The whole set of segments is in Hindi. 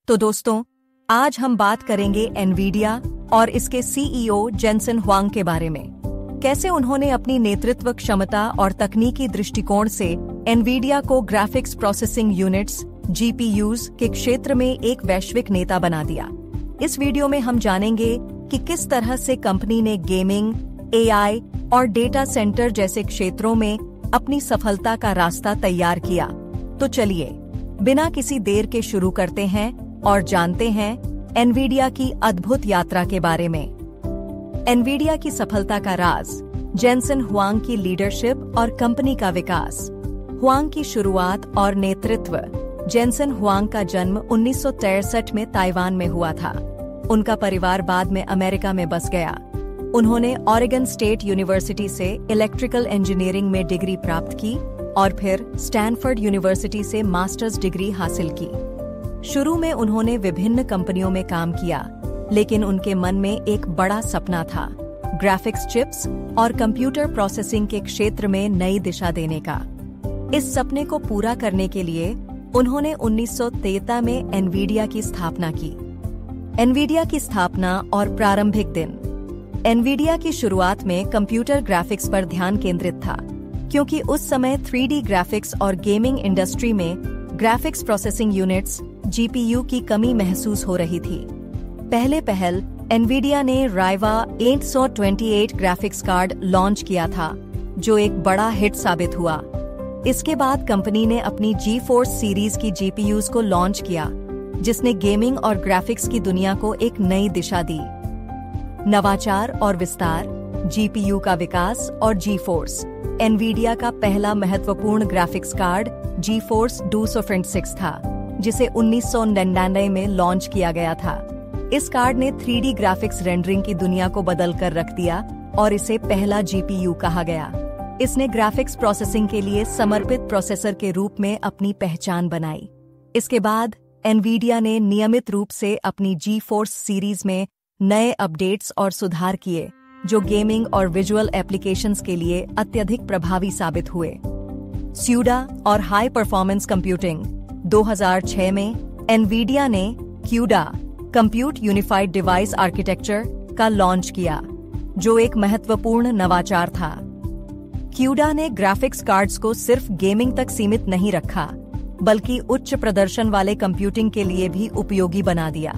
तो दोस्तों, आज हम बात करेंगे एनवीडिया और इसके सीईओ जेनसन हुआंग के बारे में। कैसे उन्होंने अपनी नेतृत्व क्षमता और तकनीकी दृष्टिकोण से एनवीडिया को ग्राफिक्स प्रोसेसिंग यूनिट्स जीपीयूज के क्षेत्र में एक वैश्विक नेता बना दिया। इस वीडियो में हम जानेंगे कि किस तरह से कंपनी ने गेमिंग, एआई और डेटा सेंटर जैसे क्षेत्रों में अपनी सफलता का रास्ता तैयार किया। तो चलिए बिना किसी देर के शुरू करते हैं और जानते हैं एनवीडिया की अद्भुत यात्रा के बारे में। एनवीडिया की सफलता का राज जेनसन हुआंग की लीडरशिप और कंपनी का विकास। हुआंग की शुरुआत और नेतृत्व। जेनसन हुआंग का जन्म 1963 में ताइवान में हुआ था। उनका परिवार बाद में अमेरिका में बस गया। उन्होंने ऑरेगन स्टेट यूनिवर्सिटी से इलेक्ट्रिकल इंजीनियरिंग में डिग्री प्राप्त की और फिर स्टैनफोर्ड यूनिवर्सिटी से मास्टर्स डिग्री हासिल की। शुरू में उन्होंने विभिन्न कंपनियों में काम किया, लेकिन उनके मन में एक बड़ा सपना था, ग्राफिक्स चिप्स और कंप्यूटर प्रोसेसिंग के क्षेत्र में नई दिशा देने का। इस सपने को पूरा करने के लिए उन्होंने 1963 में एनवीडिया की स्थापना की। एनवीडिया की स्थापना और प्रारंभिक दिन। एनवीडिया की शुरुआत में कंप्यूटर ग्राफिक्स पर ध्यान केंद्रित था, क्योंकि उस समय 3D ग्राफिक्स और गेमिंग इंडस्ट्री में ग्राफिक्स प्रोसेसिंग यूनिट्स जीपीयू की कमी महसूस हो रही थी। पहल एनवीडिया ने राइवा 828 ग्राफिक्स कार्ड लॉन्च किया था, जो एक बड़ा हिट साबित हुआ। इसके बाद कंपनी ने अपनी GeForce सीरीज की जीपीयूज को लॉन्च किया, जिसने गेमिंग और ग्राफिक्स की दुनिया को एक नई दिशा दी। नवाचार और विस्तार। जीपीयू का विकास और GeForce। एनवीडिया का पहला महत्वपूर्ण ग्राफिक्स कार्ड GeForce 256 था, जिसे 1999 में लॉन्च किया गया था। इस कार्ड ने 3D ग्राफिक्स रेंडरिंग की दुनिया को बदल कर रख दिया और इसे पहला जीपीयू कहा गया। इसने ग्राफिक्स प्रोसेसिंग के लिए समर्पित प्रोसेसर के रूप में अपनी पहचान बनाई। इसके बाद एनवीडिया ने नियमित रूप से अपनी GeForce सीरीज में नए अपडेट्स और सुधार किए, जो गेमिंग और विजुअल एप्लीकेशंस के लिए अत्यधिक प्रभावी साबित हुए। CUDA और हाई परफॉर्मेंस कंप्यूटिंग। 2006 में एनवीडिया ने CUDA compute unified device architecture का लॉन्च किया, जो एक महत्वपूर्ण नवाचार था। CUDA ने ग्राफिक्स कार्ड्स को सिर्फ गेमिंग तक सीमित नहीं रखा, बल्कि उच्च प्रदर्शन वाले कंप्यूटिंग के लिए भी उपयोगी बना दिया।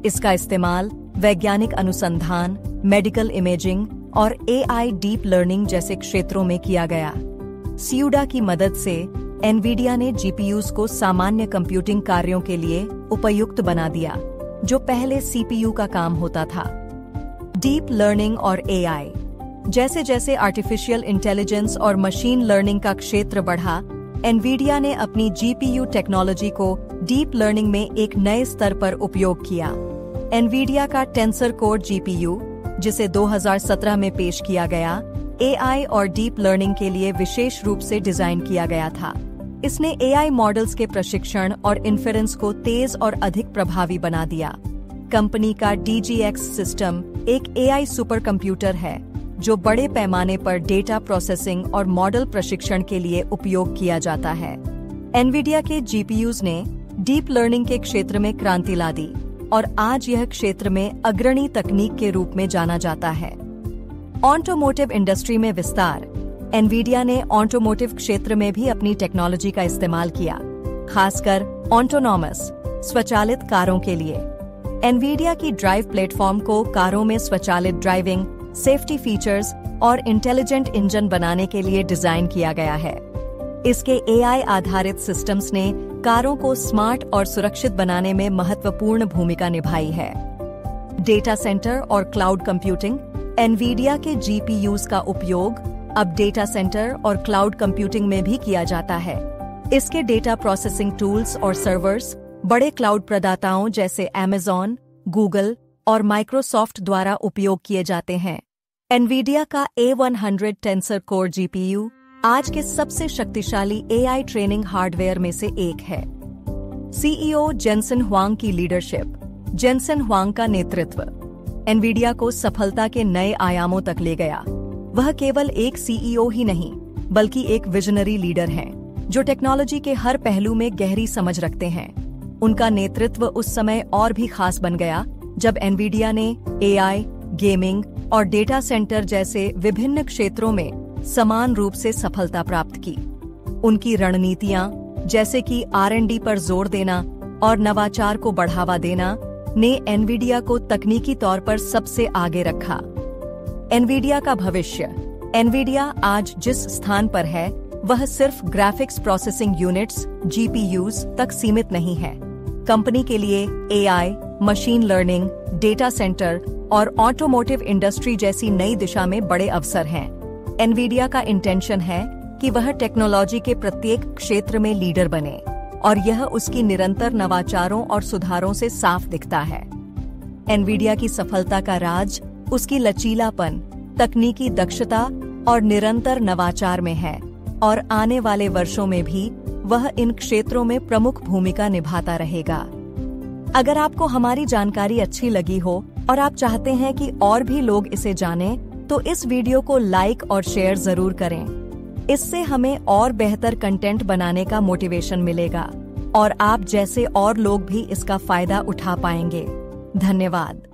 इसका इस्तेमाल वैज्ञानिक अनुसंधान, मेडिकल इमेजिंग और AI डीप लर्निंग जैसे क्षेत्रों में किया गया। CUDA की मदद से एनवीडिया ने जीपीयूज को सामान्य कंप्यूटिंग कार्यों के लिए उपयुक्त बना दिया, जो पहले CPU का काम होता था। डीप लर्निंग और AI। जैसे जैसे आर्टिफिशियल इंटेलिजेंस और मशीन लर्निंग का क्षेत्र बढ़ा, एनवीडिया ने अपनी जीपीयू टेक्नोलॉजी को डीप लर्निंग में एक नए स्तर पर उपयोग किया। एनवीडिया का टेंसर कोर जीपीयू, जिसे 2017 में पेश किया गया, AI और डीप लर्निंग के लिए विशेष रूप से डिजाइन किया गया था। इसने AI मॉडल्स के प्रशिक्षण और इन्फेरेंस को तेज और अधिक प्रभावी बना दिया। कंपनी का DGX सिस्टम एक AI सुपर कंप्यूटर है, जो बड़े पैमाने पर डेटा प्रोसेसिंग और मॉडल प्रशिक्षण के लिए उपयोग किया जाता है। एनवीडिया के जीपीयूज ने डीप लर्निंग के क्षेत्र में क्रांति ला दी और आज यह क्षेत्र में अग्रणी तकनीक के रूप में जाना जाता है। ऑटोमोटिव इंडस्ट्री में विस्तार। एनवीडिया ने ऑटोमोटिव क्षेत्र में भी अपनी टेक्नोलॉजी का इस्तेमाल किया, खासकर ऑटोनॉमस स्वचालित कारों के लिए। एनवीडिया की ड्राइव प्लेटफॉर्म को कारों में स्वचालित ड्राइविंग, सेफ्टी फीचर्स और इंटेलिजेंट इंजन बनाने के लिए डिजाइन किया गया है। इसके AI आधारित सिस्टम्स ने कारों को स्मार्ट और सुरक्षित बनाने में महत्वपूर्ण भूमिका निभाई है। डेटा सेंटर और क्लाउड कंप्यूटिंग। एनवीडिया के जीपीयूज का उपयोग अब डेटा सेंटर और क्लाउड कंप्यूटिंग में भी किया जाता है। इसके डेटा प्रोसेसिंग टूल्स और सर्वर्स बड़े क्लाउड प्रदाताओं जैसे Amazon, Google और Microsoft द्वारा उपयोग किए जाते हैं। एनवीडिया का A100 टेंसर कोर जीपीयू आज के सबसे शक्तिशाली AI ट्रेनिंग हार्डवेयर में से एक है। सीईओ जेनसन हुआंग की लीडरशिप। जेनसन हुआंग का नेतृत्व एनवीडिया को सफलता के नए आयामों तक ले गया। वह केवल एक सीईओ ही नहीं, बल्कि एक विजनरी लीडर हैं, जो टेक्नोलॉजी के हर पहलू में गहरी समझ रखते हैं। उनका नेतृत्व उस समय और भी खास बन गया जब एनवीडिया ने एआई, गेमिंग और डेटा सेंटर जैसे विभिन्न क्षेत्रों में समान रूप से सफलता प्राप्त की। उनकी रणनीतियां, जैसे कि R&D पर जोर देना और नवाचार को बढ़ावा देना, ने एनवीडिया को तकनीकी तौर पर सबसे आगे रखा। एनवीडिया का भविष्य। एनवीडिया आज जिस स्थान पर है वह सिर्फ ग्राफिक्स प्रोसेसिंग यूनिट्स GPUs तक सीमित नहीं है। कंपनी के लिए AI, machine learning, data centre और ऑटोमोटिव इंडस्ट्री जैसी नई दिशा में बड़े अवसर हैं। एनवीडिया का इंटेंशन है कि वह टेक्नोलॉजी के प्रत्येक क्षेत्र में लीडर बने और यह उसकी निरंतर नवाचारों और सुधारों से साफ दिखता है। एनवीडिया की सफलता का राज उसकी लचीलापन, तकनीकी दक्षता और निरंतर नवाचार में है और आने वाले वर्षों में भी वह इन क्षेत्रों में प्रमुख भूमिका निभाता रहेगा। अगर आपको हमारी जानकारी अच्छी लगी हो और आप चाहते हैं कि और भी लोग इसे जानें, तो इस वीडियो को लाइक और शेयर जरूर करें। इससे हमें और बेहतर कंटेंट बनाने का मोटिवेशन मिलेगा और आप जैसे और लोग भी इसका फायदा उठा पाएंगे। धन्यवाद।